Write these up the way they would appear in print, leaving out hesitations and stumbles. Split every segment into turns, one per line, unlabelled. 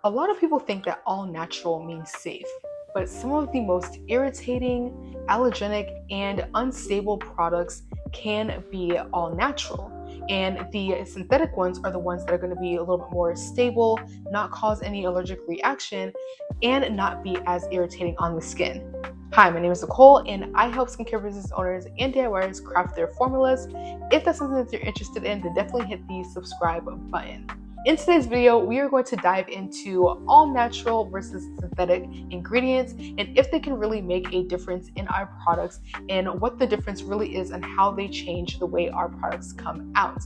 A lot of people think that all natural means safe, but some of the most irritating, allergenic, and unstable products can be all natural. And the synthetic ones are the ones that are going to be a little bit more stable, not cause any allergic reaction, and not be as irritating on the skin. Hi, my name is Nicole, and I help skincare business owners and DIYers craft their formulas. If that's something that you're interested in, then definitely hit the subscribe button. In today's video, we are going to dive into all natural versus synthetic ingredients and if they can really make a difference in our products and what the difference really is and how they change the way our products come out.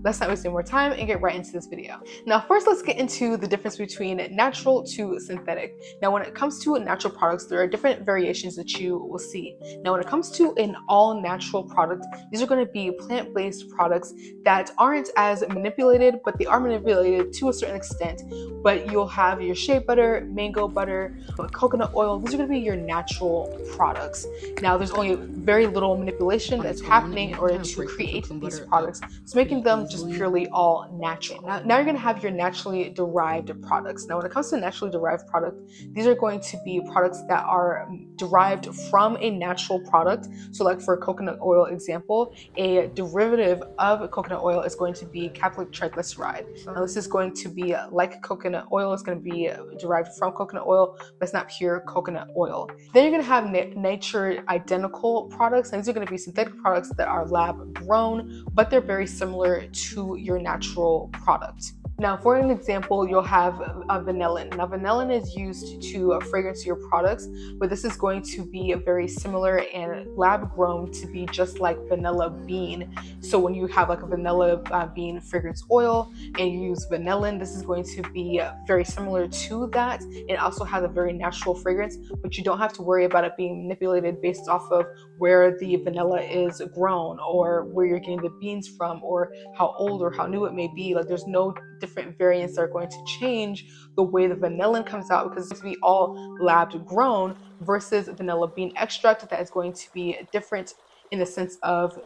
Let's not waste any more time and get right into this video. Now, first, let's get into the difference between natural to synthetic. Now, when it comes to natural products, there are different variations that you will see. Now, when it comes to an all natural product, these are going to be plant-based products that aren't as manipulated, but they are manipulated to a certain extent. But you'll have your shea butter, mango butter, coconut oil. These are going to be your natural products. Now, there's only very little manipulation that's happening in order to create these products, so making them just purely all natural. Now you're going to have your naturally derived products. Now, when it comes to naturally derived product, these are going to be products that are derived from a natural product. So like for coconut oil example, a derivative of coconut oil is going to be caprylic triglyceride. Now this is going to be like coconut oil. It's going to be derived from coconut oil, but it's not pure coconut oil. Then you're going to have nature identical products, and these are going to be synthetic products that are lab grown, but they're very similar to your natural product. Now, for an example, you'll have vanillin. Now, vanillin is used to fragrance your products, but this is going to be very similar and lab grown to be just like vanilla bean. So when you have like a vanilla bean fragrance oil and you use vanillin, this is going to be very similar to that. It also has a very natural fragrance, but you don't have to worry about it being manipulated based off of where the vanilla is grown or where you're getting the beans from or how old or how new it may be. Like there's no different variants that are going to change the way the vanillin comes out because it's going to be all lab grown versus vanilla bean extract that is going to be different in the sense of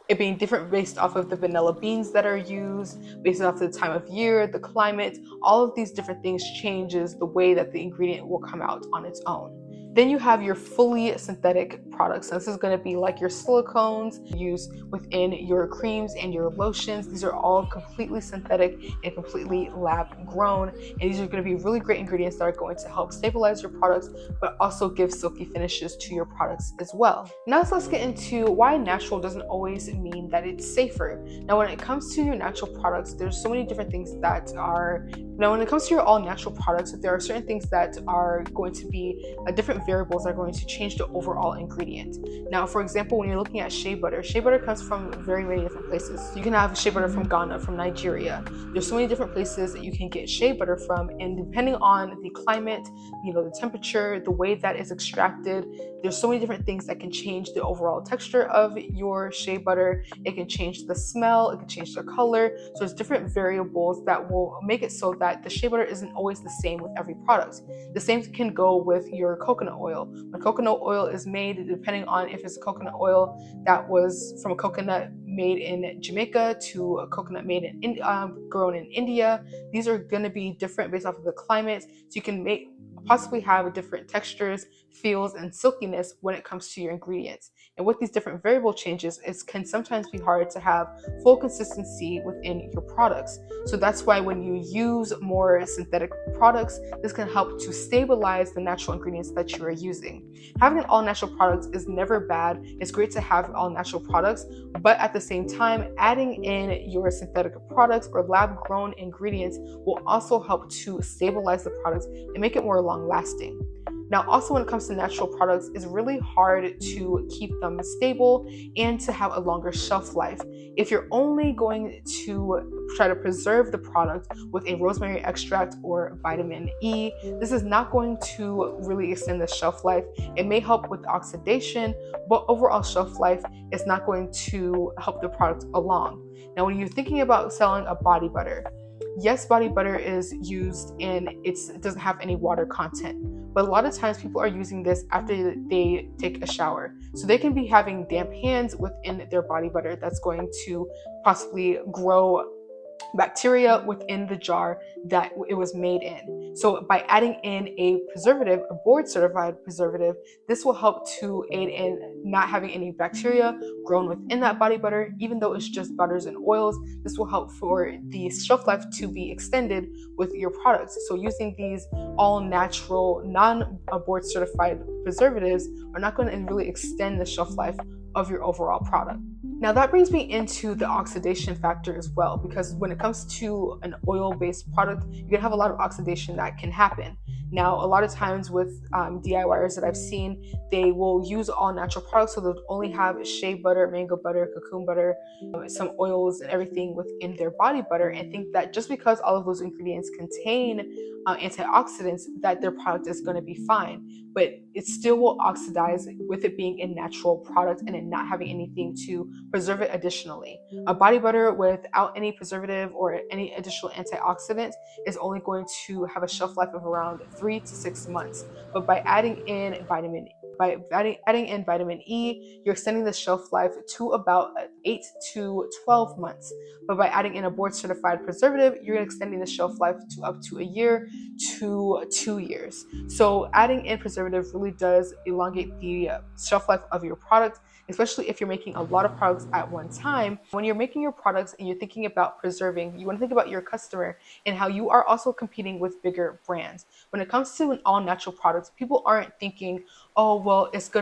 it being different based off of the vanilla beans that are used, based off the time of year, the climate. All of these different things changes the way that the ingredient will come out on its own. Then you have your fully synthetic products. So this is going to be like your silicones used within your creams and your lotions. These are all completely synthetic and completely lab grown. And these are going to be really great ingredients that are going to help stabilize your products, but also give silky finishes to your products as well. Now let's get into why natural doesn't always mean that it's safer. Now, when it comes to your natural products, there's so many different things that are, when it comes to your all natural products, there are certain things that are going to be different variables are going to change the overall ingredient. Now, for example, when you're looking at shea butter comes from very many different places. You can have shea butter from Ghana, from Nigeria. There's so many different places that you can get shea butter from, and depending on the climate, the temperature, the way that is extracted, there's so many different things that can change the overall texture of your shea butter. It can change the smell, it can change the color. So there's different variables that will make it so that the shea butter isn't always the same with every product. The same can go with your coconut oil. When coconut oil is made, depending on if it's coconut oil that was from a coconut made in Jamaica to a coconut made in grown in India, these are going to be different based off of the climate. So you can possibly have different textures, feels, and silkiness when it comes to your ingredients. And with these different variable changes, it can sometimes be hard to have full consistency within your products. So that's why when you use more synthetic products, this can help to stabilize the natural ingredients that you are using. Having an all natural product is never bad. It's great to have all natural products, but at the same time, adding in your synthetic products or lab grown ingredients will also help to stabilize the products and make it more long lasting. Now, also when it comes to natural products, it's really hard to keep them stable and to have a longer shelf life. If you're only going to try to preserve the product with a rosemary extract or vitamin E, this is not going to really extend the shelf life. It may help with oxidation, but overall shelf life is not going to help the product along. Now, when you're thinking about selling a body butter, yes, body butter is used and it doesn't have any water content. But a lot of times people are using this after they take a shower. So they can be having damp hands within their body butter that's going to possibly grow bacteria within the jar that it was made in. So by adding in a preservative, a board certified preservative, this will help to aid in not having any bacteria grown within that body butter. Even though it's just butters and oils, this will help for the shelf life to be extended with your products. So using these all natural, non-board certified preservatives are not going to really extend the shelf life of your overall product. Now that brings me into the oxidation factor as well, because when it comes to an oil-based product, you're gonna have a lot of oxidation that can happen. Now, a lot of times with DIYers that I've seen, they will use all natural products, so they'll only have shea butter, mango butter, cocoon butter, some oils and everything within their body butter, and think that just because all of those ingredients contain antioxidants, that their product is going to be fine. But it still will oxidize with it being a natural product and it not having anything to preserve it additionally. A body butter without any preservative or any additional antioxidants is only going to have a shelf life of around 3 to 6 months. But by adding in vitamin E, you're extending the shelf life to about 8 to 12 months. But by adding in a board certified preservative, you're extending the shelf life to up to a year to 2 years. So adding in preservative really does elongate the shelf life of your product, especially if you're making a lot of products at one time. When you're making your products and you're thinking about preserving, you want to think about your customer and how you are also competing with bigger brands. When it comes to an all natural product, people aren't thinking, oh well, it's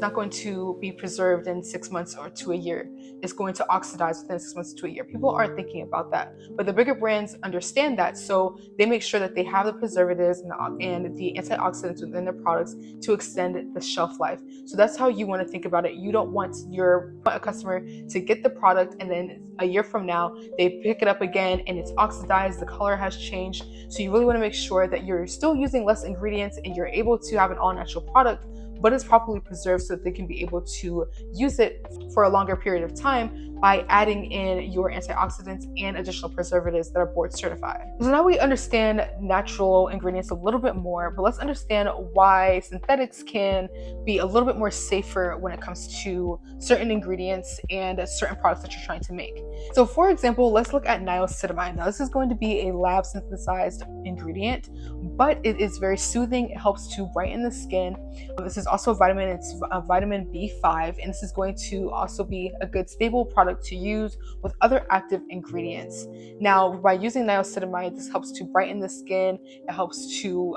not going to be preserved in 6 months or to a year. It's going to oxidize within 6 months to a year. People aren't thinking about that. But the bigger brands understand that, so they make sure that they have the preservatives and the antioxidants within their products to extend the shelf life. So that's how you want to think about it. You don't want a customer to get the product and then a year from now they pick it up again and it's oxidized, the color has changed. So you really want to make sure that you're still using less ingredients and you're able to have an all natural product, but it's properly preserved so that they can be able to use it for a longer period of time by adding in your antioxidants and additional preservatives that are board certified. So now we understand natural ingredients a little bit more, but let's understand why synthetics can be a little bit more safer when it comes to certain ingredients and certain products that you're trying to make. So for example, let's look at niacinamide. Now this is going to be a lab synthesized ingredient, but it is very soothing. It helps to brighten the skin. This is also vitamin, it's vitamin B5, and this is going to also be a good stable product to use with other active ingredients. Now, by using niacinamide, this helps to brighten the skin. It helps to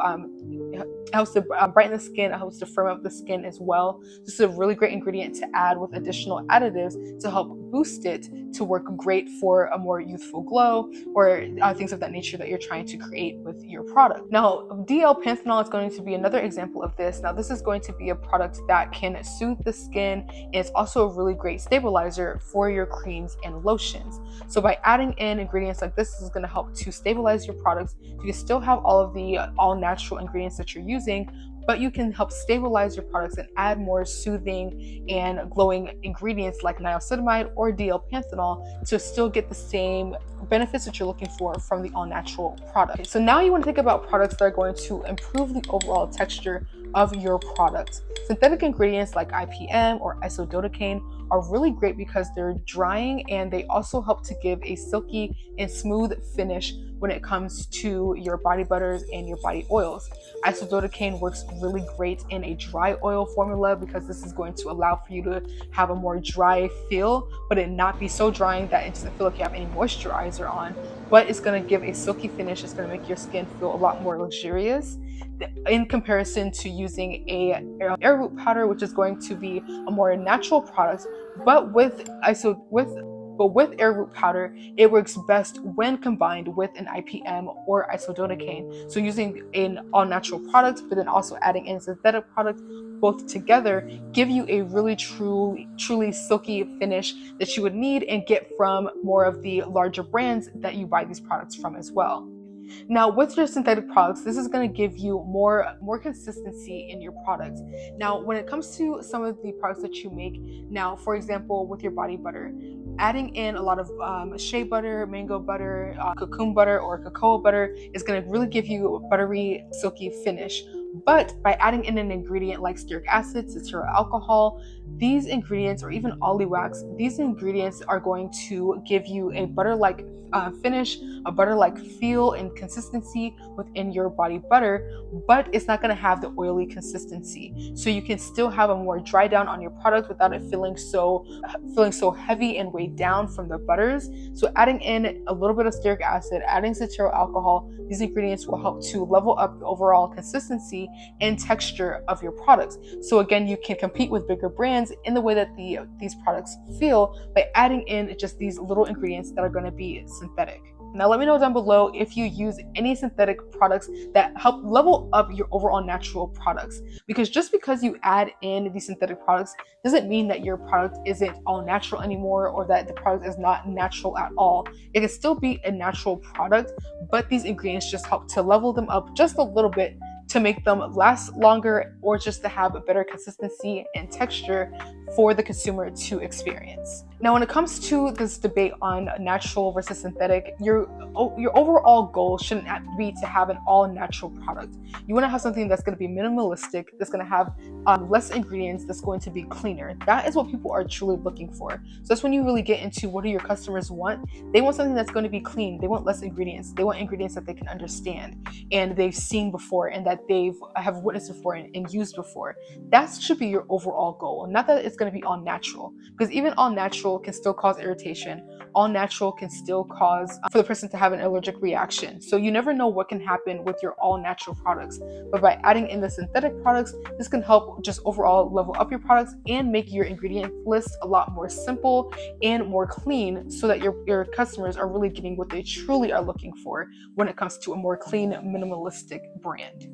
brighten the skin. It helps to firm up the skin as well. This is a really great ingredient to add with additional additives to help boost it to work great for a more youthful glow or things of that nature that you're trying to create with your product. Now, DL-panthenol is going to be another example of this. Now, this is going to be a product that can soothe the skin, and it's also a really great stabilizer for your creams and lotions. So by adding in ingredients like this is going to help to stabilize your products. You can still have all of the all natural ingredients that you're using, but you can help stabilize your products and add more soothing and glowing ingredients like niacinamide or DL-panthenol to still get the same benefits that you're looking for from the all-natural product. So now you want to think about products that are going to improve the overall texture of your product. Synthetic ingredients like IPM or isododecane are really great because they're drying and they also help to give a silky and smooth finish when it comes to your body butters and your body oils. Isododecane works really great in a dry oil formula because this is going to allow for you to have a more dry feel, but it not be so drying that it doesn't feel like you have any moisturizer on, but it's going to give a silky finish. It's going to make your skin feel a lot more luxurious in comparison to using a arrowroot powder, which is going to be a more natural product, but with arrowroot powder, it works best when combined with an IPM or isododecane. So using an all-natural product, but then also adding in synthetic product, both together give you a really truly silky finish that you would need and get from more of the larger brands that you buy these products from as well. Now, with your synthetic products, this is going to give you more consistency in your product. Now, when it comes to some of the products that you make, now, for example, with your body butter, adding in a lot of shea butter, mango butter, cocoon butter, or cocoa butter is going to really give you a buttery, silky finish. But by adding in an ingredient like stearic acid, cetyl alcohol, these ingredients, or even olive wax, these ingredients are going to give you a butter-like finish, a butter-like feel and consistency within your body butter, but it's not going to have the oily consistency. So you can still have a more dry down on your product without it feeling so heavy and weighed down from the butters. So adding in a little bit of stearic acid, adding cetyl alcohol, these ingredients will help to level up the overall consistency and texture of your products. So again, you can compete with bigger brands in the way that these products feel by adding in just these little ingredients that are going to be synthetic. Now, let me know down below if you use any synthetic products that help level up your overall natural products. Because just because you add in these synthetic products doesn't mean that your product isn't all natural anymore, or that the product is not natural at all. It can still be a natural product, but these ingredients just help to level them up just a little bit to make them last longer, or just to have a better consistency and texture for the consumer to experience. Now, when it comes to this debate on natural versus synthetic, your overall goal shouldn't be to have an all natural product. You want to have something that's going to be minimalistic, that's going to have less ingredients, that's going to be cleaner. That is what people are truly looking for. So that's when you really get into what do your customers want. They want something that's going to be clean. They want less ingredients. They want ingredients that they can understand and they've seen before, and that they have witnessed before and used before. That should be your overall goal. Not that it's going to be all natural, because even all natural can still cause irritation. All natural can still cause for the person to have an allergic reaction. So you never know what can happen with your all natural products. But by adding in the synthetic products, this can help just overall level up your products and make your ingredient list a lot more simple and more clean, so that your customers are really getting what they truly are looking for when it comes to a more clean, minimalistic brand.